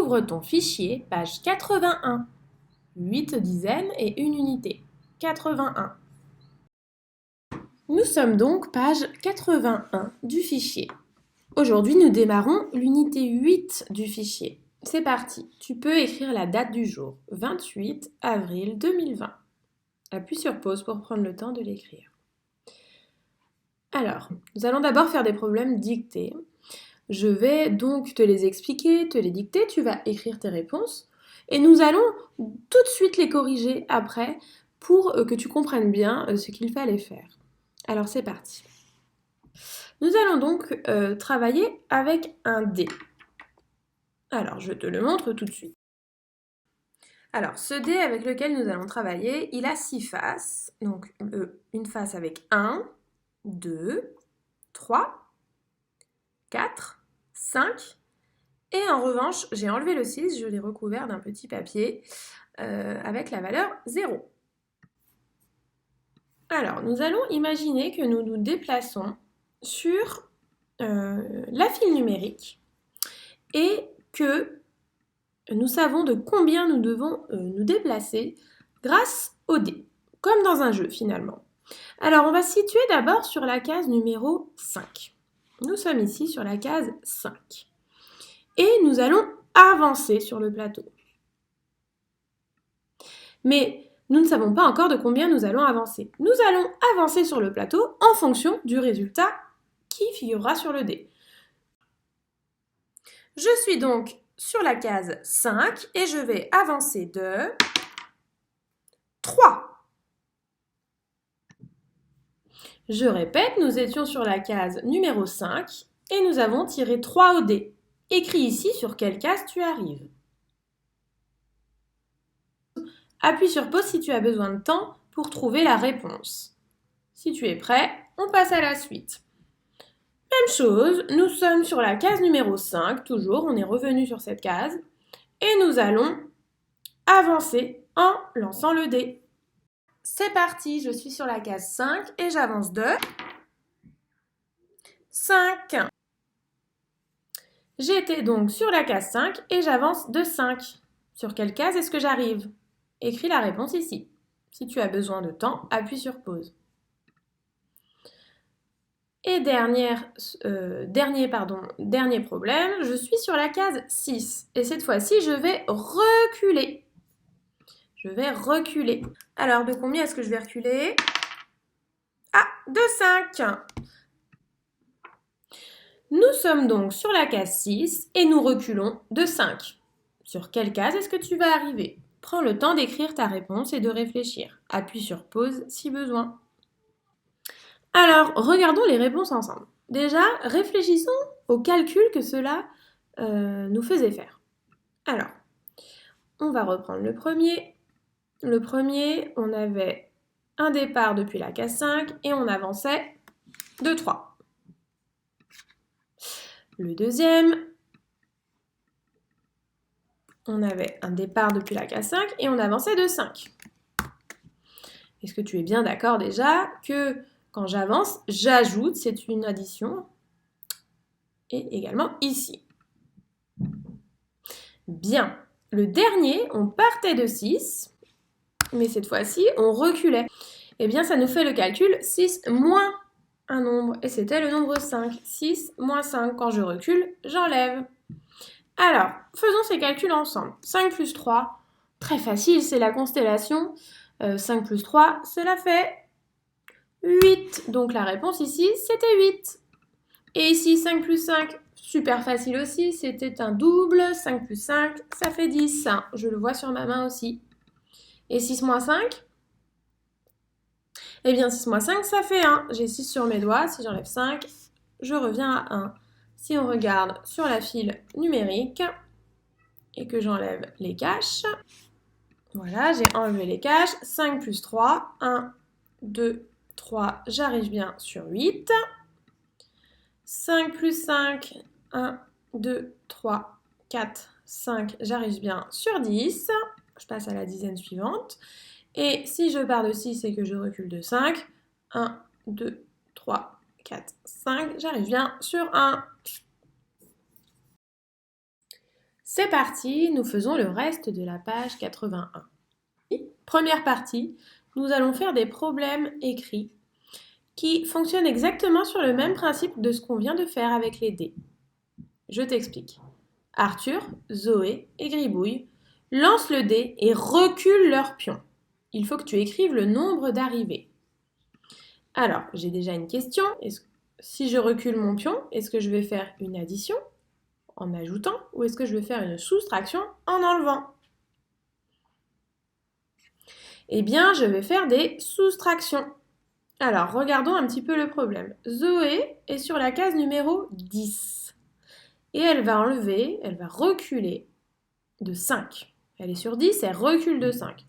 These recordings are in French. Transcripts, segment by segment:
Ouvre ton fichier, page 81. 8 dizaines et une unité. 81. Nous sommes donc page 81 du fichier. Aujourd'hui, nous démarrons l'unité 8 du fichier. C'est parti. Tu peux écrire la date du jour, 28 avril 2020. Appuie sur pause pour prendre le temps de l'écrire. Alors, nous allons d'abord faire des problèmes dictés. Je vais donc te les expliquer, te les dicter, tu vas écrire tes réponses et nous allons tout de suite les corriger après pour que tu comprennes bien ce qu'il fallait faire. Alors c'est parti. Nous allons donc travailler avec un dé. Alors je te le montre tout de suite. Alors ce dé avec lequel nous allons travailler, il a 6 faces. Donc une face avec 1, 2, 3, 4, 5, et en revanche, j'ai enlevé le 6, je l'ai recouvert d'un petit papier avec la valeur 0. Alors, nous allons imaginer que nous nous déplaçons sur la file numérique et que nous savons de combien nous devons nous déplacer grâce au dé, comme dans un jeu finalement. Alors, on va se situer d'abord sur la case numéro 5. Nous sommes ici sur la case 5. Et nous allons avancer sur le plateau. Mais nous ne savons pas encore de combien nous allons avancer. Nous allons avancer sur le plateau en fonction du résultat qui figurera sur le dé. Je suis donc sur la case 5 et je vais avancer de 3. Je répète, nous étions sur la case numéro 5 et nous avons tiré 3 au dé. Écris ici sur quelle case tu arrives. Appuie sur pause si tu as besoin de temps pour trouver la réponse. Si tu es prêt, on passe à la suite. Même chose, nous sommes sur la case numéro 5, toujours, on est revenu sur cette case, et nous allons avancer en lançant le dé. C'est parti, je suis sur la case 5 et j'avance de 5. J'étais donc sur la case 5 et j'avance de 5. Sur quelle case est-ce que j'arrive ? Écris la réponse ici. Si tu as besoin de temps, appuie sur pause. Et dernier problème, je suis sur la case 6. Et cette fois-ci, je vais reculer. Alors, de combien est-ce que je vais reculer ? Ah, de 5. Nous sommes donc sur la case 6 et nous reculons de 5. Sur quelle case est-ce que tu vas arriver ? Prends le temps d'écrire ta réponse et de réfléchir. Appuie sur pause si besoin. Alors, regardons les réponses ensemble. Déjà, réfléchissons au calcul que cela nous faisait faire. Alors, on va reprendre le premier. Le premier, on avait un départ depuis la case 5 et on avançait de 3. Le deuxième, on avait un départ depuis la case 5 et on avançait de 5. Est-ce que tu es bien d'accord déjà que quand j'avance, j'ajoute, c'est une addition, et également ici. Bien. Le dernier, on partait de 6, mais cette fois-ci, on reculait. Eh bien, ça nous fait le calcul 6 moins un nombre, et c'était le nombre 5. 6 moins 5, quand je recule, j'enlève. Alors, faisons ces calculs ensemble. 5 plus 3, très facile, c'est la constellation. 5 plus 3, cela fait 8. Donc la réponse ici, c'était 8. Et ici, 5 plus 5, super facile aussi, c'était un double. 5 plus 5, ça fait 10. Je le vois sur ma main aussi. Et 6 moins 5 ? Eh bien, 6 moins 5, ça fait 1. J'ai 6 sur mes doigts. Si j'enlève 5, je reviens à 1. Si on regarde sur la file numérique et que j'enlève les caches, voilà, j'ai enlevé les caches. 5 plus 3, 1, 2, 3, j'arrive bien sur 8. 5 plus 5, 1, 2, 3, 4, 5, j'arrive bien sur 10. Je passe à la dizaine suivante. Et si je pars de 6 et que je recule de 5, 1, 2, 3, 4, 5, j'arrive bien sur 1. C'est parti, nous faisons le reste de la page 81. Première partie, nous allons faire des problèmes écrits qui fonctionnent exactement sur le même principe de ce qu'on vient de faire avec les dés. Je t'explique. Arthur, Zoé et Gribouille lancent le dé et reculent leur pion. Il faut que tu écrives le nombre d'arrivées. Alors, j'ai déjà une question. Si je recule mon pion, est-ce que je vais faire une addition en ajoutant ou est-ce que je vais faire une soustraction en enlevant? Eh bien, je vais faire des soustractions. Alors, regardons un petit peu le problème. Zoé est sur la case numéro 10 et elle va reculer de 5. Elle est sur 10, elle recule de 5.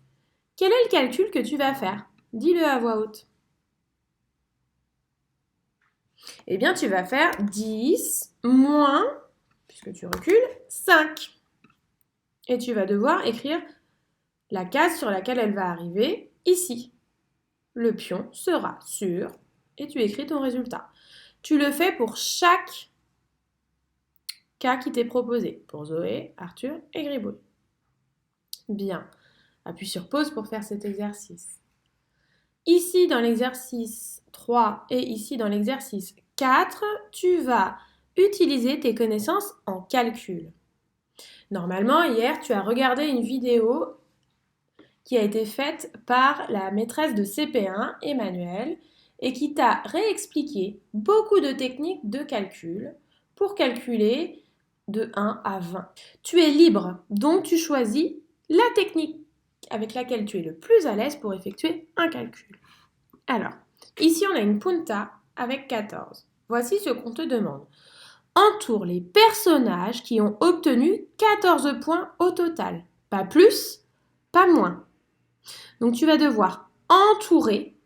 Quel est le calcul que tu vas faire? Dis-le à voix haute. Eh bien, tu vas faire 10 moins, puisque tu recules, 5. Et tu vas devoir écrire la case sur laquelle elle va arriver ici. Le pion sera sur, et tu écris ton résultat. Tu le fais pour chaque cas qui t'est proposé, pour Zoé, Arthur et Gribouille. Bien. Appuie sur pause pour faire cet exercice. Ici, dans l'exercice 3 et ici, dans l'exercice 4, tu vas utiliser tes connaissances en calcul. Normalement, hier, tu as regardé une vidéo qui a été faite par la maîtresse de CP1, Emmanuelle, et qui t'a réexpliqué beaucoup de techniques de calcul pour calculer de 1 à 20. Tu es libre, donc tu choisis la technique avec laquelle tu es le plus à l'aise pour effectuer un calcul. Alors, ici on a une punta avec 14. Voici ce qu'on te demande. Entoure les personnages qui ont obtenu 14 points au total. Pas plus, pas moins. Donc tu vas devoir entourer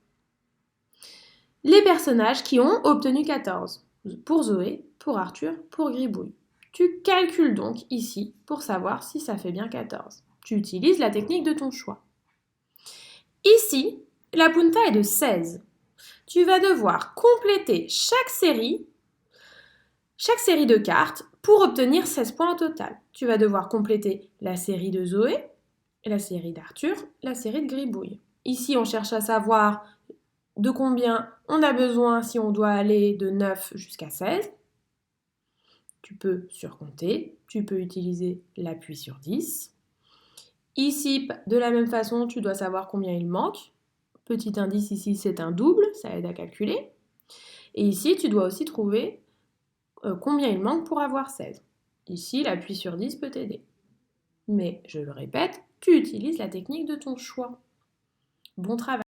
les personnages qui ont obtenu 14. Pour Zoé, pour Arthur, pour Gribouille. Tu calcules donc ici pour savoir si ça fait bien 14. Tu utilises la technique de ton choix. Ici, la punta est de 16. Tu vas devoir compléter chaque série de cartes pour obtenir 16 points au total. Tu vas devoir compléter la série de Zoé, la série d'Arthur, la série de Gribouille. Ici, on cherche à savoir de combien on a besoin si on doit aller de 9 jusqu'à 16. Tu peux surcompter, tu peux utiliser l'appui sur 10. Ici, de la même façon, tu dois savoir combien il manque. Petit indice ici, c'est un double, ça aide à calculer. Et ici, tu dois aussi trouver combien il manque pour avoir 16. Ici, l'appui sur 10 peut t'aider. Mais, je le répète, tu utilises la technique de ton choix. Bon travail!